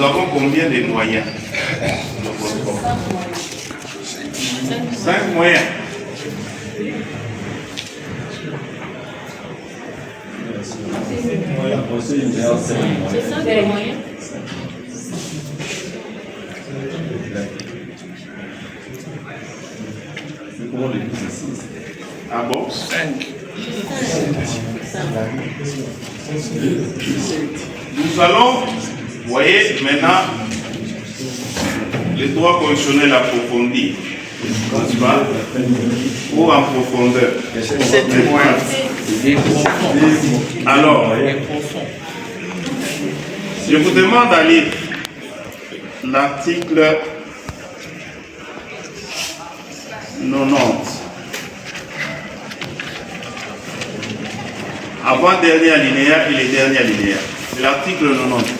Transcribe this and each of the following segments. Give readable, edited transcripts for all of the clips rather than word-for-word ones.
Nous avons combien de moyens? 5 moyens. C'est ça les moyens? Ah bon? 5. Nous allons, vous voyez, maintenant, les droits constitutionnels approfondis, n'est-ce pas? Ou en profondeur. Alors, je vous demande à lire l'article 90. Avant-dernier alinéa et les derniers alinéas. C'est l'article 90.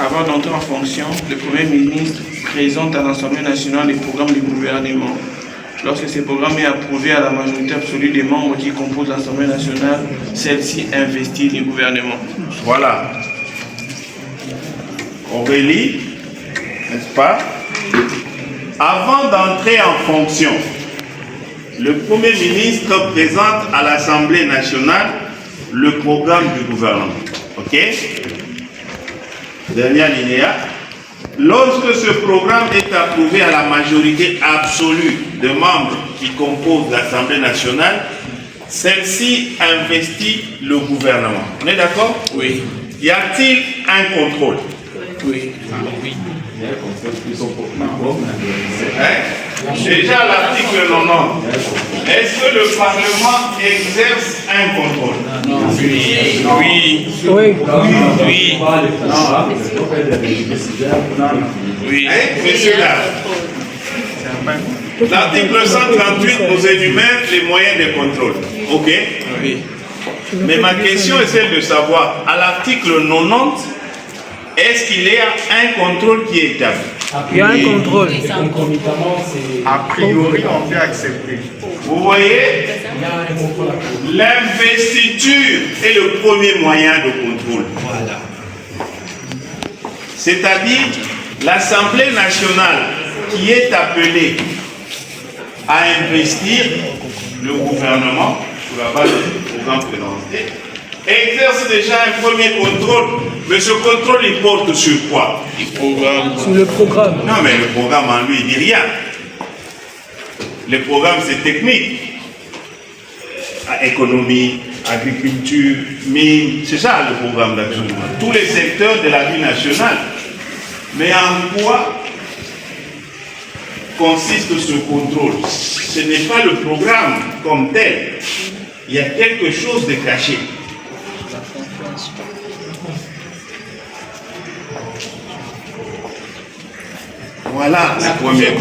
Avant d'entrer en fonction, le Premier ministre présente à l'Assemblée nationale les programmes du gouvernement. Lorsque ce programme est approuvé à la majorité absolue des membres qui composent l'Assemblée nationale, celle-ci investit le gouvernement. Voilà. Aurélie, n'est-ce pas? Avant d'entrer en fonction, le Premier ministre présente à l'Assemblée nationale le programme du gouvernement. Ok? Dernier alinéa. Lorsque ce programme est approuvé à la majorité absolue de membres qui composent l'Assemblée nationale, celle-ci investit le gouvernement. On est d'accord? Oui. Y a-t-il un contrôle? Oui. Déjà l'article 90. Est-ce que le Parlement exerce un contrôle? Oui. Oui. Oui. Oui. Oui. Messieurs, l'article 138 nous énumère les moyens de contrôle. Ok? Oui. Mais ma question est celle de savoir, à l'article 90, est-ce qu'il y a un contrôle qui est établi? Il y a un contrôle. A priori, on peut accepter. Vous voyez, l'investiture est le premier moyen de contrôle. Voilà. C'est-à-dire l'Assemblée nationale qui est appelée à investir le gouvernement sur la base du programme présenté, exerce déjà un premier contrôle. Mais ce contrôle, il porte sur quoi? Sur le programme. Non, mais le programme en lui, il dit rien. Le programme, c'est technique. Économie, agriculture, mine, c'est ça le programme d'action. Tous les secteurs de la vie nationale. Mais en quoi consiste ce contrôle? Ce n'est pas le programme comme tel. Il y a quelque chose de caché. Voilà la première.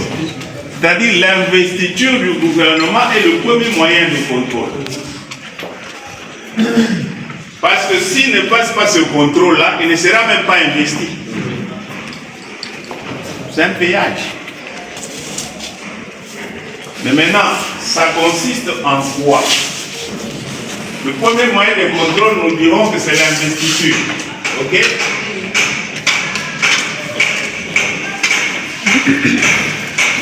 C'est-à-dire l'investiture du gouvernement est le premier moyen de contrôle. Parce que s'il ne passe pas ce contrôle-là, il ne sera même pas investi. C'est un péage. Mais maintenant, ça consiste en quoi? Le premier moyen de contrôle, nous dirons que c'est l'investiture. Ok?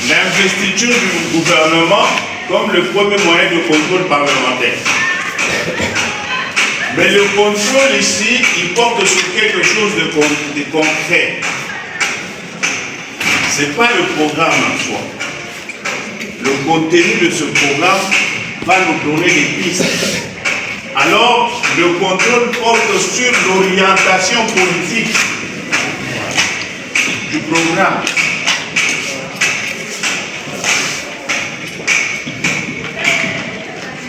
L'investiture du gouvernement comme le premier moyen de contrôle parlementaire. Mais le contrôle ici, il porte sur quelque chose de concret. Ce n'est pas le programme en soi. Le contenu de ce programme va nous donner des pistes. Alors, le contrôle porte sur l'orientation politique du programme.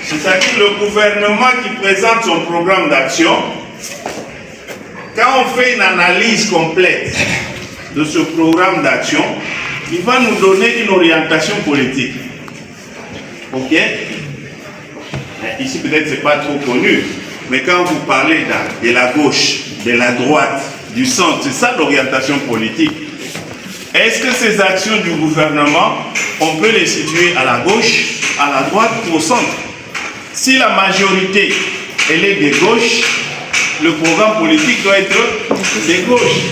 C'est-à-dire le gouvernement qui présente son programme d'action, quand on fait une analyse complète de ce programme d'action, il va nous donner une orientation politique. Ok? Ici peut-être c'est pas trop connu, mais quand vous parlez de la gauche, de la droite, du centre, c'est ça l'orientation politique. Est-ce que ces actions du gouvernement, on peut les situer à la gauche, à la droite ou au centre? Si la majorité, elle est de gauche, le programme politique doit être de gauche.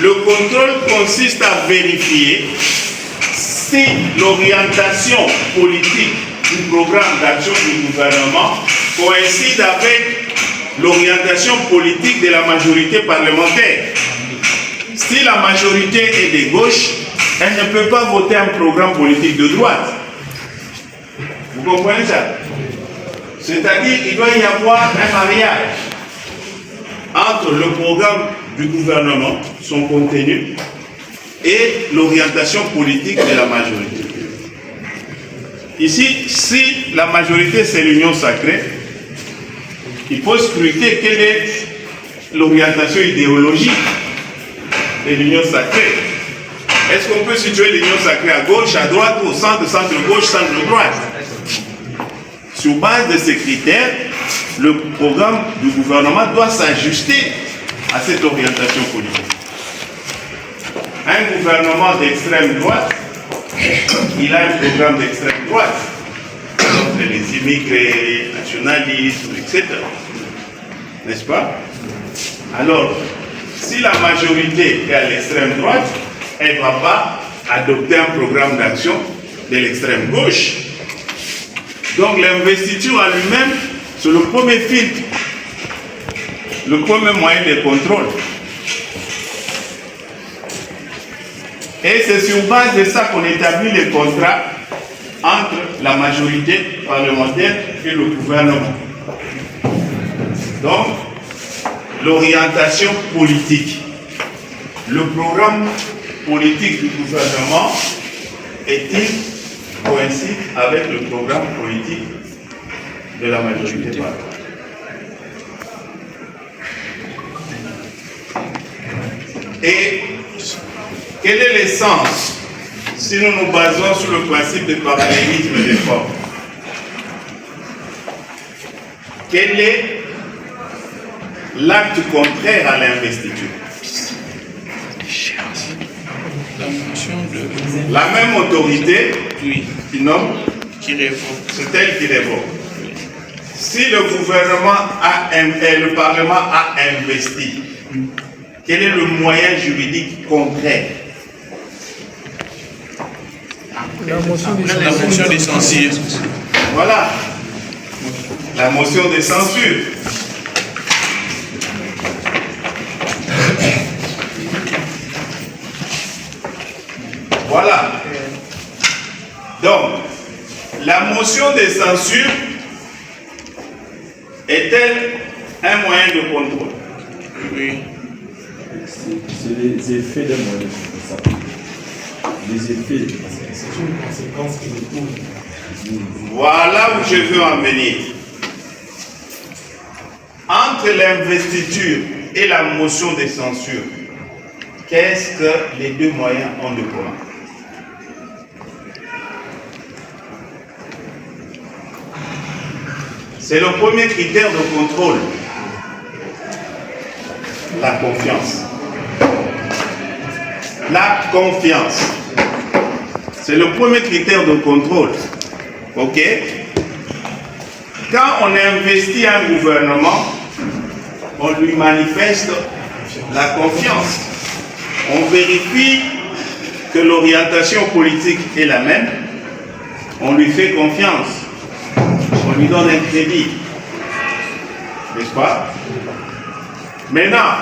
Le contrôle consiste à vérifier si l'orientation politique du programme d'action du gouvernement coïncide avec l'orientation politique de la majorité parlementaire. Si la majorité est de gauche, elle ne peut pas voter un programme politique de droite. Vous comprenez ça? C'est-à-dire qu'il doit y avoir un mariage entre le programme du gouvernement, son contenu, et l'orientation politique de la majorité. Ici, si la majorité c'est l'union sacrée, il faut scruter quelle est l'orientation idéologique de l'union sacrée. Est-ce qu'on peut situer l'union sacrée à gauche, à droite, ou au centre, centre-gauche, centre-droite? Sur base de ces critères, le programme du gouvernement doit s'ajuster à cette orientation politique. Un gouvernement d'extrême droite, il a un programme d'extrême droite, contre les immigrés, nationalistes, etc. N'est-ce pas? Alors, si la majorité est à l'extrême droite, elle ne va pas adopter un programme d'action de l'extrême gauche. Donc l'investiture en lui-même, c'est le premier filtre, le premier moyen de contrôle. Et c'est sur base de ça qu'on établit les contrats entre la majorité parlementaire et le gouvernement. Donc, l'orientation politique. Le programme politique du gouvernement est-il coïncide avec le programme politique de la majorité parlementaire? Et quel est l'essence si nous nous basons sur le principe de parallélisme des formes? Quel est l'acte contraire à l'investiture? La même autorité qui nomme, qui révoque. c'est elle qui révoque. Si le gouvernement le Parlement a investi, quel est le moyen juridique concret? La motion de censure. Voilà. La motion de censure. Voilà. Donc, la motion de censure est-elle un moyen de contrôle? Oui. C'est les effets d'un moyen de ça. Les effets. C'est une conséquence qui découle. Voilà où je veux en venir. Entre l'investiture et la motion de censure, qu'est-ce que les deux moyens ont de commun? C'est le premier critère de contrôle. La confiance. La confiance. C'est le premier critère de contrôle. Ok? Quand on investit un gouvernement, on lui manifeste la confiance. On vérifie que l'orientation politique est la même. On lui fait confiance. On lui donne un crédit. N'est-ce pas? Maintenant,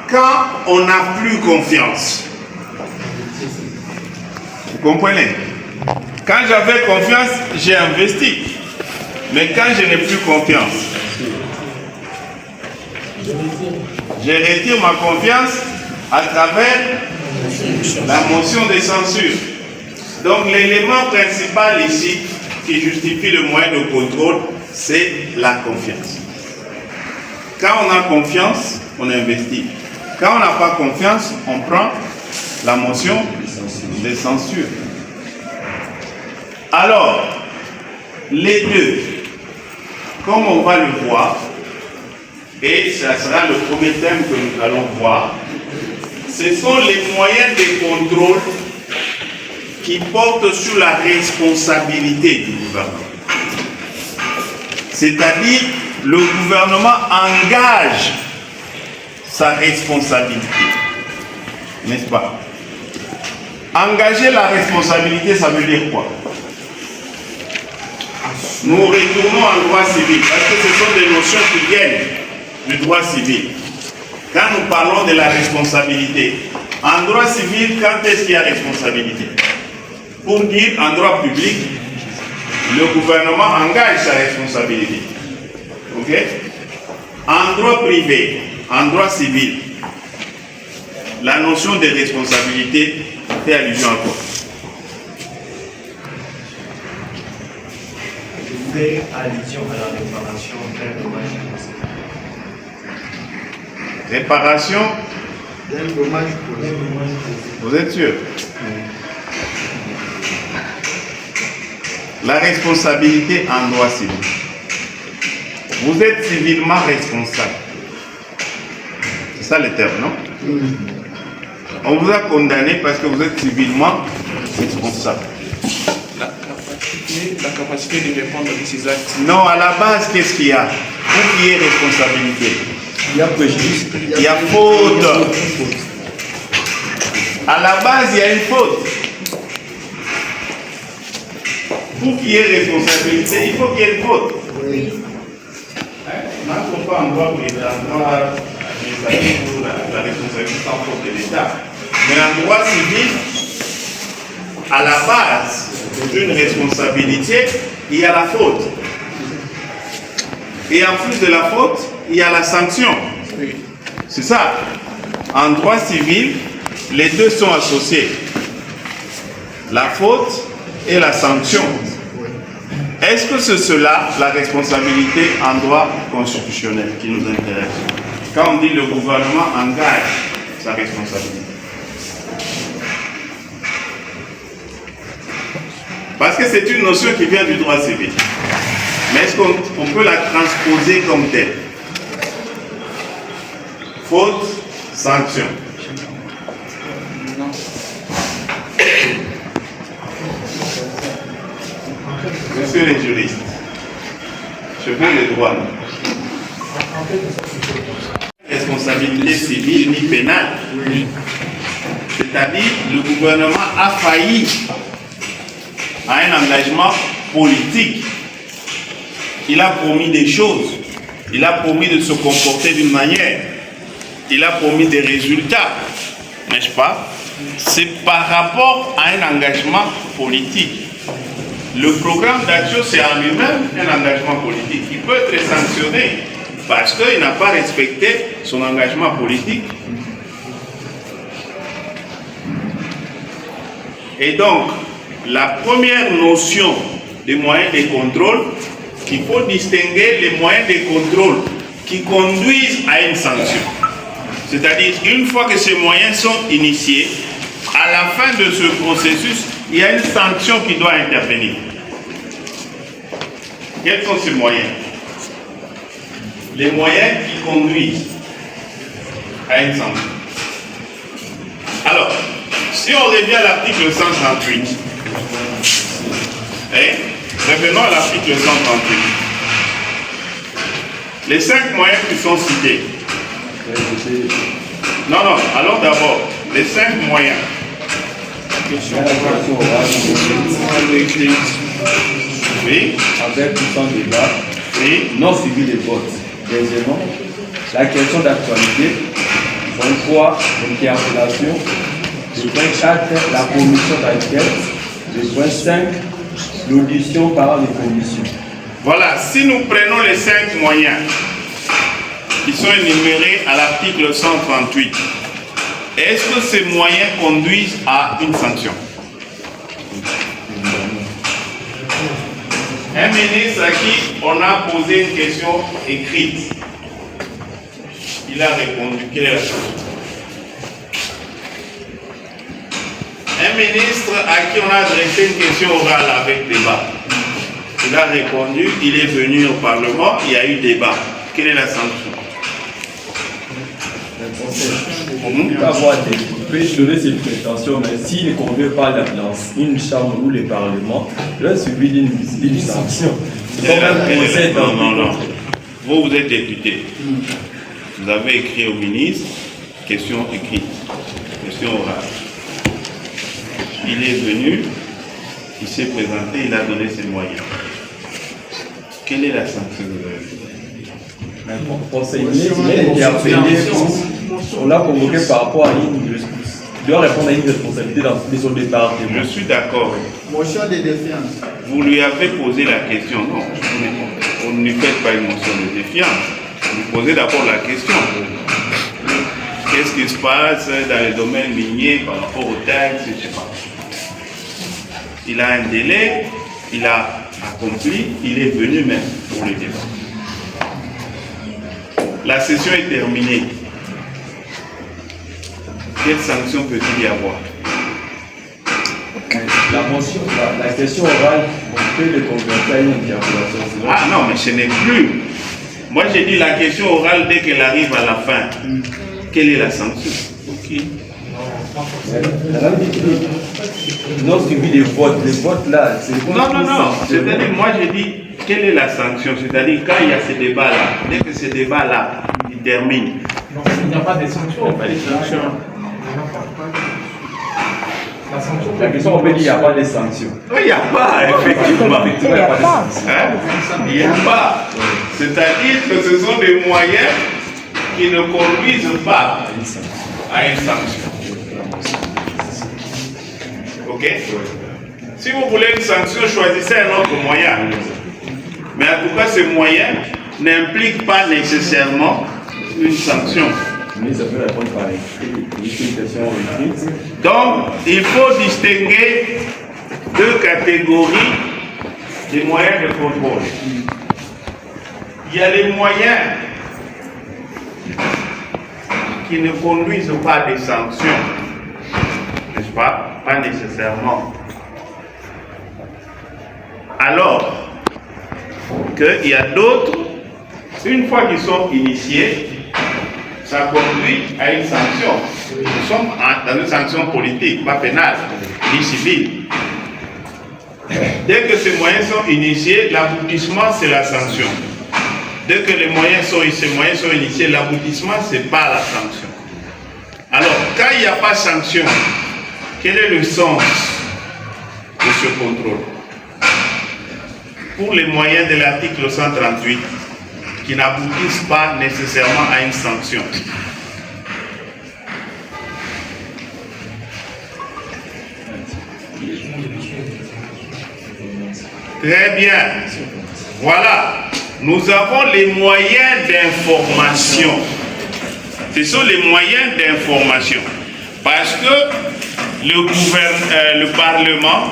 quand on n'a plus confiance, vous comprenez? Quand j'avais confiance, j'ai investi. Mais quand je n'ai plus confiance, je retire ma confiance à travers la motion de censure. Donc l'élément principal ici qui justifie le moyen de contrôle, c'est la confiance. Quand on a confiance, on investit. Quand on n'a pas confiance, on prend la motion de censure. Alors, les deux, comme on va le voir, et ce sera le premier thème que nous allons voir, ce sont les moyens de contrôle qui portent sur la responsabilité du gouvernement. C'est-à-dire, le gouvernement engage sa responsabilité. N'est-ce pas? Engager la responsabilité, ça veut dire quoi? Nous retournons en droit civil, parce que ce sont des notions qui viennent du droit civil. Quand nous parlons de la responsabilité, en droit civil, quand est-ce qu'il y a responsabilité? Pour dire en droit public, le gouvernement engage sa responsabilité. Ok? En droit privé, en droit civil, la notion de responsabilité fait allusion à quoi? Je fais allusion à la réparation d'un dommage et conséquence. Réparation D'un dommage causé. Vous êtes sûr? La responsabilité en droit civil. Vous êtes civilement responsable. C'est ça le terme, non? On vous a condamné parce que vous êtes civilement responsable. La capacité de répondre à ces actes. Non, à la base, qu'est-ce qu'il y a? Pour qu'il y ait responsabilité, Il y a préjudice. il y a faute. À la base, il y a une faute. Pour qu'il y ait responsabilité, il faut qu'il y ait une faute. On ne pas en droit administratif pour la responsabilité sans faute de l'État. Mais en droit civil, à la base d'une responsabilité, il y a la faute. Et en plus de la faute, il y a la sanction. C'est ça. En droit civil, les deux sont associés. La faute et la sanction. Est-ce que c'est cela, la responsabilité en droit constitutionnel qui nous intéresse? Quand on dit le gouvernement engage sa responsabilité. Parce que c'est une notion qui vient du droit civil. Mais est-ce qu'on peut la transposer comme telle? Faute, sanction. Non. Monsieur les juristes, je veux le droit. Responsabilité civile ni pénale. C'est-à-dire, le gouvernement a failli à un engagement politique. Il a promis des choses. Il a promis de se comporter d'une manière. Il a promis des résultats. N'est-ce pas? C'est par rapport à un engagement politique. Le programme d'action, c'est en lui-même un engagement politique. Il peut être sanctionné parce qu'il n'a pas respecté son engagement politique. Et donc, la première notion des moyens de contrôle, il faut distinguer les moyens de contrôle qui conduisent à une sanction. C'est-à-dire, une fois que ces moyens sont initiés, à la fin de ce processus, il y a une sanction qui doit intervenir. Quels sont ces moyens? Les moyens qui conduisent à une sanction. Alors, si on revient à l'article 138, revenons à l'article 138. Les 5 moyens qui sont cités. Non, alors d'abord, les 5 moyens. Oui. Avec tout son débat, Oui. non suivi de vote. Deuxièmement, la question d'actualité. Point 3, l'interpellation. Le point 4, la commission d'enquête. Le point 5, l'audition par les commissions. Voilà, si nous prenons les 5 moyens qui sont énumérés à l'article 138, est-ce que ces moyens conduisent à une sanction? Un ministre à qui on a posé une question écrite, il a répondu. Quelle est la sanction? Un ministre à qui on a adressé une question orale avec débat, il a répondu, il est venu au Parlement, il y a eu débat. Quelle est la sanction? On peut avoir des donner ses prétentions, mais s'il ne convient pas dans une chambre ou le Parlement, là, suivi d'une sanction. Non. Vous êtes député. Vous avez écrit au ministre, question écrite. question orale. Il est venu, il s'est présenté, il a donné ses moyens. Quelle est la sanction de la Conseil ministre, il est appelé, on l'a convoqué par rapport à une. Il doit répondre à une responsabilité dans son départ. Je suis d'accord. Motion de défiance. Vous lui avez posé la question. Non, on ne lui fait pas une motion de défiance. Vous lui posez d'abord la question. Qu'est-ce qui se passe dans les domaines miniers par rapport aux taxes, je ne sais pas. Il a un délai, il a accompli, il est venu même pour le débat. La session est terminée. Quelle sanction peut-il y avoir? La motion, la question orale, on peut le convertir à une interpellation. Ah non, mais ce n'est plus. Moi j'ai dit la question orale dès qu'elle arrive à la fin. Quelle est la sanction? Ok. Non, suivi les votes là, c'est bon. Non. C'est-à-dire, moi j'ai dit, quelle est la sanction? C'est-à-dire, quand il y a ce débat-là, dès que ce débat-là, il termine. Non, il n'y a pas de sanctions. Pas les sanctions. La sanction, La question, on peut dire qu'il n'y a pas de sanctions. Oui, il n'y a pas, effectivement. Il n'y a pas de sanctions. Hein? Il n'y a pas. C'est-à-dire que ce sont des moyens qui ne conduisent pas à une sanction. Ok? Si vous voulez une sanction, choisissez un autre moyen. Mais en tout cas, ce moyen n'implique pas nécessairement une sanction. Mais ça peut répondre par écrit, une question écrite. Donc, il faut distinguer deux catégories de moyens de contrôle. Il y a les moyens qui ne conduisent pas à des sanctions, n'est-ce pas? Pas nécessairement. Alors qu'il y a d'autres, une fois qu'ils sont initiés, ça conduit à une sanction. Nous sommes dans une sanction politique, pas pénale, ni civile. Dès que ces moyens sont initiés, l'aboutissement, c'est la sanction. Dès que ces moyens sont initiés, l'aboutissement, ce n'est pas la sanction. Alors, quand il n'y a pas de sanction, quel est le sens de ce contrôle? Pour les moyens de l'article 138, qui n'aboutissent pas nécessairement à une sanction. Très bien. Voilà. Nous avons les moyens d'information. Ce sont les moyens d'information. Parce que le Parlement,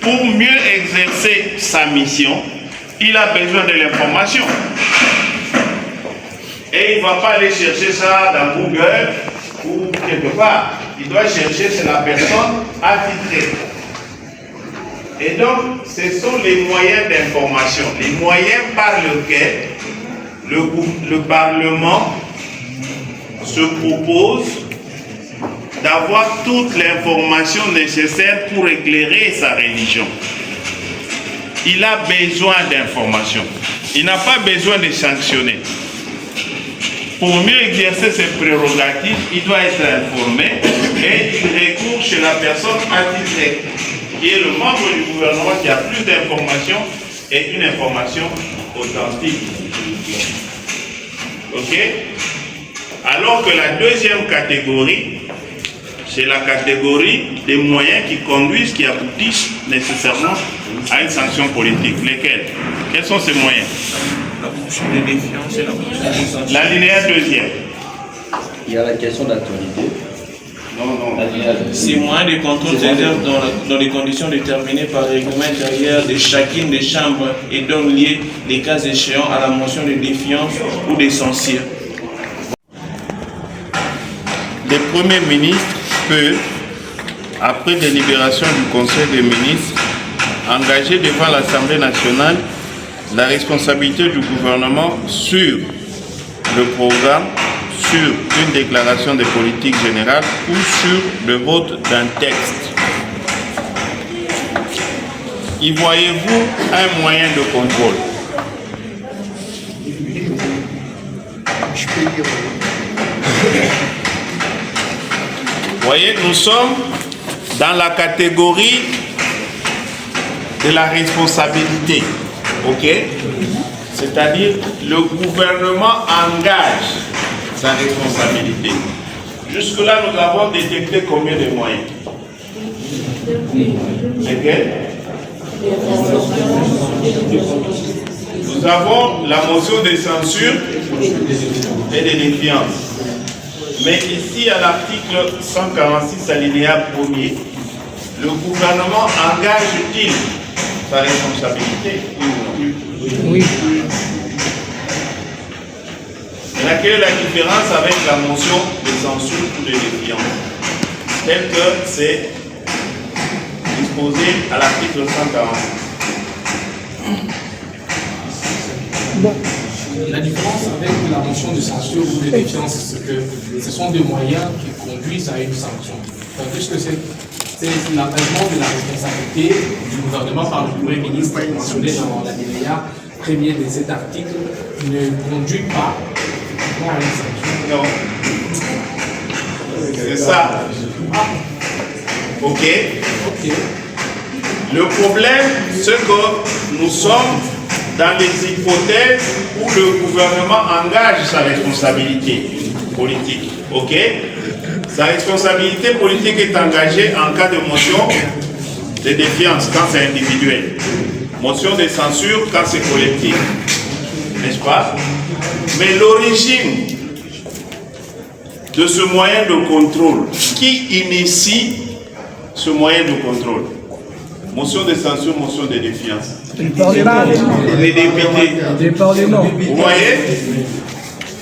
pour mieux exercer sa mission, il a besoin de l'information. Et il ne va pas aller chercher ça dans Google ou quelque part. Il doit chercher chez la personne attitrée. Et donc, ce sont les moyens d'information, les moyens par lesquels le Parlement se propose d'avoir toute l'information nécessaire pour éclairer sa religion. Il a besoin d'informations. Il n'a pas besoin de sanctionner. Pour mieux exercer ses prérogatives, il doit être informé et il recourt chez la personne attitrée, qui est le membre du gouvernement qui a plus d'informations et une information authentique. Ok? Alors que la deuxième catégorie, c'est la catégorie des moyens qui conduisent, qui aboutissent nécessairement à une sanction politique. Lesquels? Quels sont ces moyens? La motion de défiance et la motion de sanction. L'alinéa deuxième. Il y a la question d'actualité. Non. Ces moyens de contrôle s'exercent dans les conditions déterminées par le règlement intérieur de chacune des chambres et donc liés, les cas échéants, à la motion de défiance ou de censure. Le Premier ministre peut, après délibération du Conseil des ministres, engager devant l'Assemblée nationale la responsabilité du gouvernement sur le programme, sur une déclaration de politique générale ou sur le vote d'un texte. Y voyez-vous un moyen de contrôle? voyez, nous sommes dans la catégorie de la responsabilité. Ok? C'est-à-dire, le gouvernement engage sa responsabilité. Jusque-là, nous avons détecté combien de moyens? Lesquels? Nous avons la motion de censure et de défiance. Mais ici, à l'article 146, alinéa 1er, le gouvernement engage-t-il sa responsabilité? Oui. Mais quelle est la différence avec la motion de censure ou de défiance, telle que c'est disposé à l'article 146? La différence avec la motion de censure ou de défiance, c'est que ce sont des moyens qui conduisent à une sanction. Tandis que c'est l'engagement de la responsabilité du gouvernement par le Premier ministre mentionné dans l'alinéa premier de cet article ne conduit pas à une sanction. Non. C'est ça. Ok. Le problème, c'est que nous sommes dans les hypothèses où le gouvernement engage sa responsabilité politique. Ok? Sa responsabilité politique est engagée en cas de motion de défiance quand c'est individuel. Motion de censure quand c'est collectif. N'est-ce pas? Mais l'origine de ce moyen de contrôle, qui initie ce moyen de contrôle? Motion de censure, motion de défiance. Les députés. Vous voyez?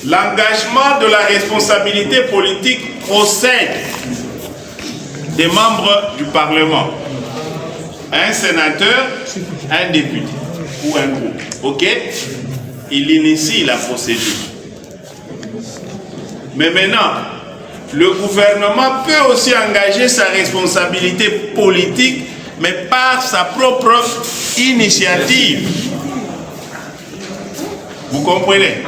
L'engagement de la responsabilité politique procède des membres du Parlement. Un sénateur, un député ou un groupe. Ok? Il initie la procédure. Mais maintenant, le gouvernement peut aussi engager sa responsabilité politique, mais par sa propre initiative. Vous comprenez?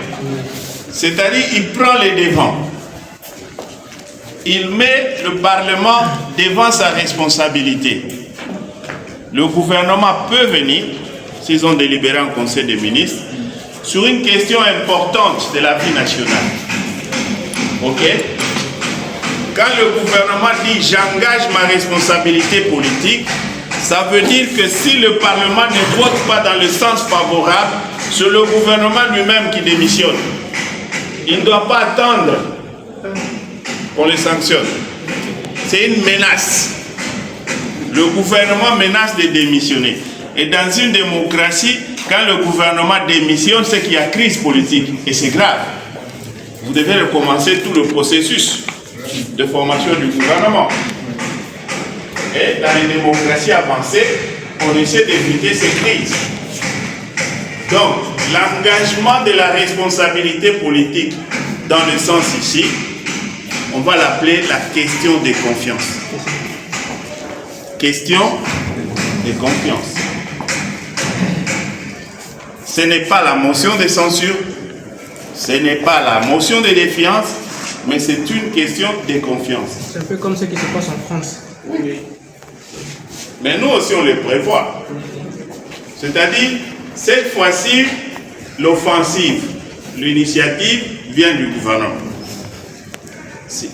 C'est-à-dire, il prend les devants. Il met le Parlement devant sa responsabilité. Le gouvernement peut venir, s'ils ont délibéré en Conseil des ministres, sur une question importante de la vie nationale. Ok? Quand le gouvernement dit « j'engage ma responsabilité politique », ça veut dire que si le Parlement ne vote pas dans le sens favorable, c'est le gouvernement lui-même qui démissionne. Il ne doit pas attendre qu'on le sanctionne. C'est une menace. Le gouvernement menace de démissionner. Et dans une démocratie, quand le gouvernement démissionne, c'est qu'il y a crise politique. Et c'est grave. Vous devez recommencer tout le processus de formation du gouvernement. Et dans les démocraties avancées, on essaie d'éviter ces crises. Donc, l'engagement de la responsabilité politique, dans le sens ici, on va l'appeler la question de confiance. Question de confiance. Ce n'est pas la motion de censure, ce n'est pas la motion de défiance, mais c'est une question de confiance. C'est un peu comme ce qui se passe en France. Oui. Mais nous aussi, on le prévoit. C'est-à-dire, cette fois-ci, l'offensive, l'initiative vient du gouvernement.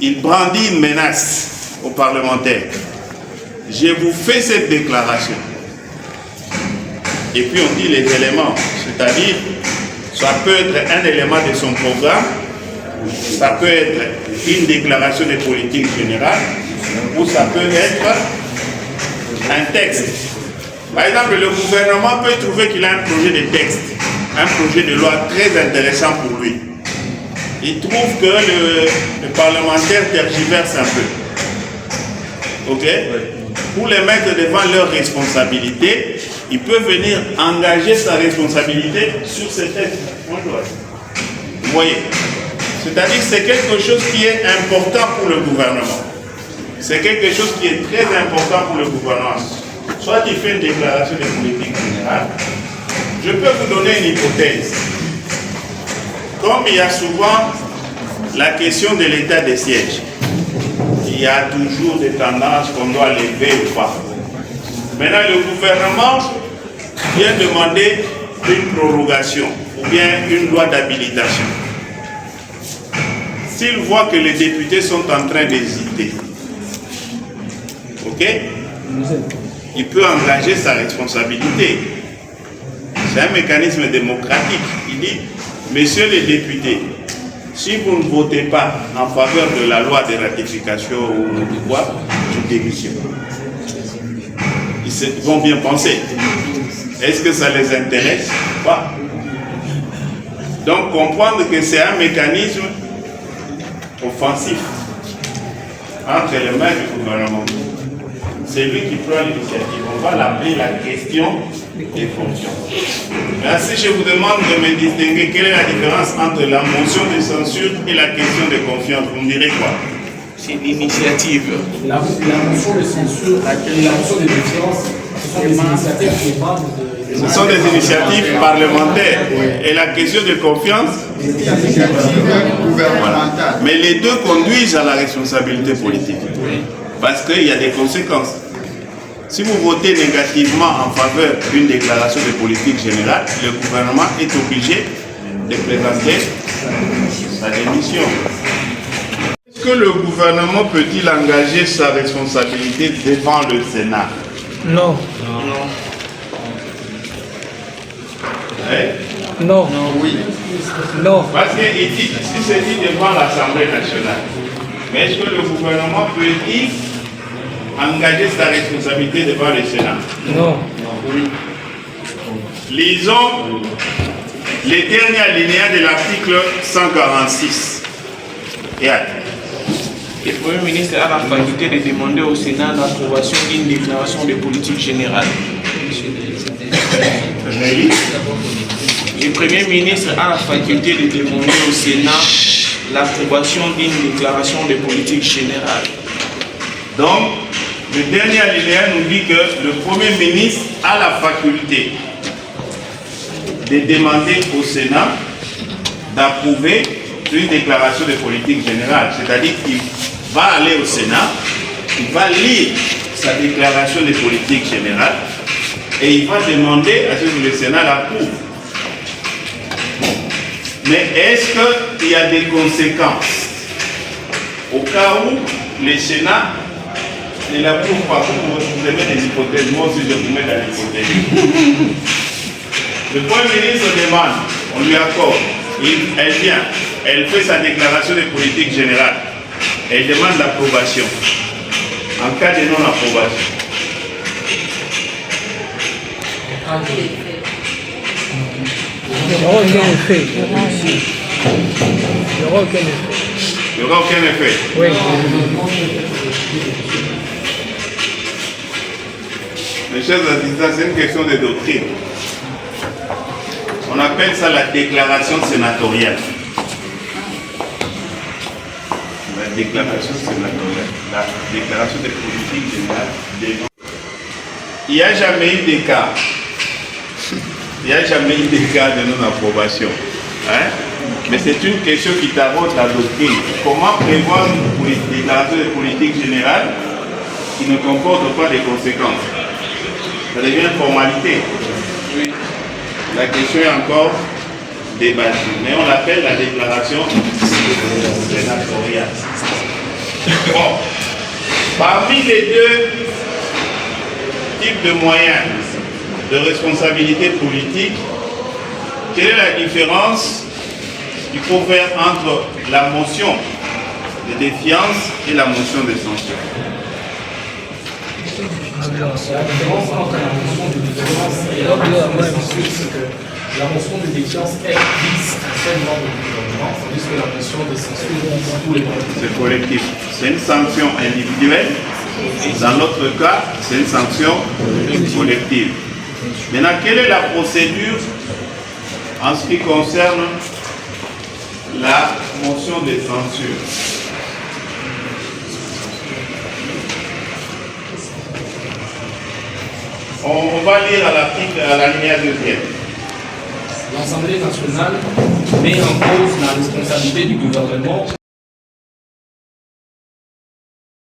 Il brandit une menace aux parlementaires. Je vous fais cette déclaration. Et puis on dit les éléments, c'est-à-dire, ça peut être un élément de son programme, ça peut être une déclaration de politique générale, ou ça peut être un texte. Par exemple, le gouvernement peut trouver qu'il a un projet de texte, un projet de loi très intéressant pour lui. Il trouve que le parlementaire tergiverse un peu. Ok? Pour les mettre devant leurs responsabilités, il peut venir engager sa responsabilité sur ces textes. Vous voyez? C'est-à-dire que c'est quelque chose qui est important pour le gouvernement. C'est quelque chose qui est très important pour le gouvernement. Soit il fait une déclaration de politique générale. Je peux vous donner une hypothèse. Comme il y a souvent la question de l'état de siège, il il y a toujours des tendances qu'on doit lever ou pas. Maintenant, le gouvernement vient demander une prorogation ou bien une loi d'habilitation. S'il voit que les députés sont en train d'hésiter, ok, il peut engager sa responsabilité. C'est un mécanisme démocratique. Il dit, messieurs les députés, si vous ne votez pas en faveur de la loi de ratification ou de quoi, je démissionne. Ils vont bien penser. Est-ce que ça les intéresse? Pas. Donc comprendre que c'est un mécanisme offensif entre les mains du gouvernement. C'est lui qui prend l'initiative. On va l'appeler la question des fonctions. Mais si je vous demande de me distinguer quelle est la différence entre la motion de censure et la question de confiance, vous me direz quoi? C'est l'initiative. La motion de censure et la motion de défiance, ce sont des initiatives qui parlent de... Ce sont des initiatives parlementaires. Et la question de confiance, voilà. Mais les deux conduisent à la responsabilité politique. Parce qu'il y a des conséquences. Si vous votez négativement en faveur d'une déclaration de politique générale, le gouvernement est obligé de présenter sa démission. Est-ce que le gouvernement peut-il engager sa responsabilité devant le Sénat? Non. Hein? Non. Oui. Non. Parce qu'il dit, si c'est dit devant l'Assemblée nationale, mais est-ce que le gouvernement peut-il engager sa responsabilité devant le Sénat? Non. Oui. Lisons les derniers alinéas de l'article 146. Et attends. Le Premier ministre a la faculté de demander au Sénat l'approbation d'une déclaration de politique générale. Le Premier ministre a la faculté de demander au Sénat l'approbation d'une déclaration de politique générale. Donc, le dernier alinéa nous dit que le Premier ministre a la faculté de demander au Sénat d'approuver une déclaration de politique générale. C'est-à-dire qu'il va aller au Sénat, il va lire sa déclaration de politique générale et il va demander à ce que le Sénat l'approuve. Mais est-ce qu'il y a des conséquences au cas où le Sénat ne l'approuve pas? Vous avez des hypothèses, moi aussi je vous mets dans l'hypothèse. Le Premier ministre demande, on lui accorde, elle vient, elle fait sa déclaration de politique générale, elle demande l'approbation. En cas de non-approbation, Il n'y aura aucun effet. Il n'y aura aucun effet. il n'y aura aucun effet. Oui. Mes chers assistants, c'est une question de doctrine. On appelle ça la déclaration sénatoriale. La déclaration sénatoriale. La déclaration de politique générale. Il n'y a jamais eu de cas. Il n'y a jamais eu de cas de non-approbation. Hein? Mais c'est une question qui taraude la doctrine. Comment prévoir une déclaration de politique générale qui ne comporte pas de conséquences? Ça devient une formalité. Oui. La question est encore débattue, mais on l'appelle la déclaration sénatoriale. Bon. Parmi les deux types de moyens de responsabilité politique, quelle est la différence qu'il faut faire entre la motion de défiance et la motion de censure? La différence entre la motion de défiance et la motion de censure, c'est que la motion de défiance, elle vise un seul membre du gouvernement, tandis que la motion de censure vise tous les membres. C'est collectif. C'est une sanction individuelle. Dans l'autre cas, c'est une sanction collective. Maintenant, quelle est la procédure en ce qui concerne la motion de censure? On va lire à l'article, à l'alinéa 2e. L'Assemblée nationale met en cause la responsabilité du gouvernement